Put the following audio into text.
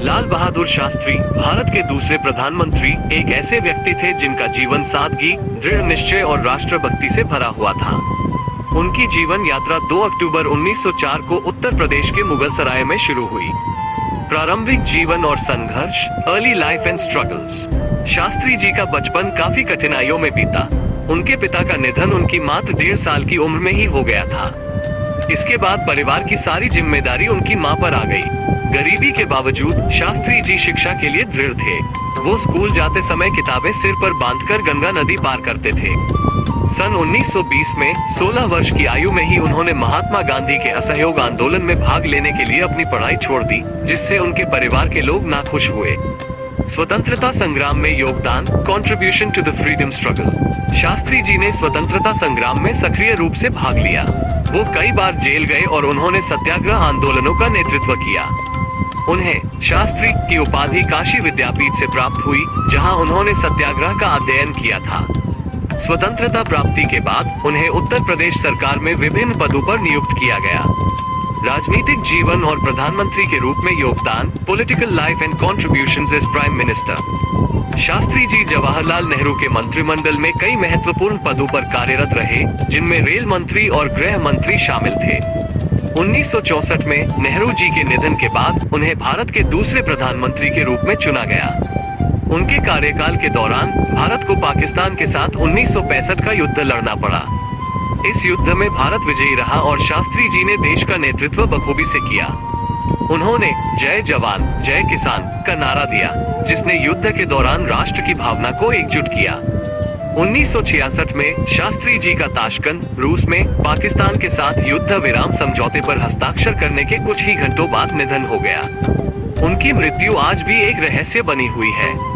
लाल बहादुर शास्त्री भारत के दूसरे प्रधानमंत्री एक ऐसे व्यक्ति थे जिनका जीवन सादगी, दृढ़ निश्चय और राष्ट्रभक्ति से भरा हुआ था। उनकी जीवन यात्रा 2 अक्टूबर 1904 को उत्तर प्रदेश के मुगलसराय में शुरू हुई। प्रारंभिक जीवन और संघर्ष, early life and struggles. Shastri ji का बचपन काफी कठिनाइयों में बीता। उनके पिता का निधन उनकी मात्र 1.5 साल की उम्र में ही हो गया था। इसके बाद परिवार की सारी जिम्मेदारी उनकी मां पर आ गई। गरीबी के बावजूद शास्त्री जी शिक्षा के लिए दृढ़ थे। वो स्कूल जाते समय किताबें सिर पर बांधकर गंगा नदी पार करते थे। सन 1920 में 16 वर्ष की आयु में ही उन्होंने महात्मा गांधी के असहयोग आंदोलन में भाग लेने के लिए अपनी पढ़ाई छोड़ दी, जिससे उनके परिवार के लोग नाखुश हुए। स्वतंत्रता संग्राम में योगदान, contribution to the freedom struggle. Shastri ji ने स्वतंत्रता संग्राम में सक्रिय रूप से भाग लिया। वो कई बार जेल गए और उन्होंने सत्याग्रह आंदोलनों का नेतृत्व किया। उन्हें शास्त्री की उपाधि काशी विद्यापीठ से प्राप्त हुई, जहां उन्होंने सत्याग्रह का अध्ययन किया था। स्वतंत्रता प्राप्ति के बाद उन्हें उत्तर प्रदेश सरकार में विभिन्न पदों पर नियुक्त किया गया। राजनीतिक जीवन और प्रधानमंत्री के रूप में योगदान, political life and contributions as prime minister. Shastri ji Jawaharlal Nehru के मंत्रिमंडल में कई महत्वपूर्ण पदों पर कार्यरत रहे, जिनमें रेल मंत्री और गृह मंत्री शामिल थे। 1964 में नेहरू जी के निधन के बाद उन्हें भारत के दूसरे प्रधानमंत्री के रूप में चुना गया। उनके कार्यकाल के दौरान भारत को पाकिस्तान के साथ 1965 का युद्ध लड़ना पड़ा। इस युद्ध में भारत विजयी रहा और शास्त्री जी ने देश का नेतृत्व बखूबी से किया। उन्होंने जय जवान जय किसान का नारा दिया, जिसने युद्ध के दौरान राष्ट्र की भावना को एकजुट किया। 1966 में शास्त्री जी का ताशकंद, रूस में पाकिस्तान के साथ युद्ध विराम समझौते पर हस्ताक्षर करने के कुछ ही घंटों बाद निधन हो गया। उनकी मृत्यु आज भी एक रहस्य बनी हुई है।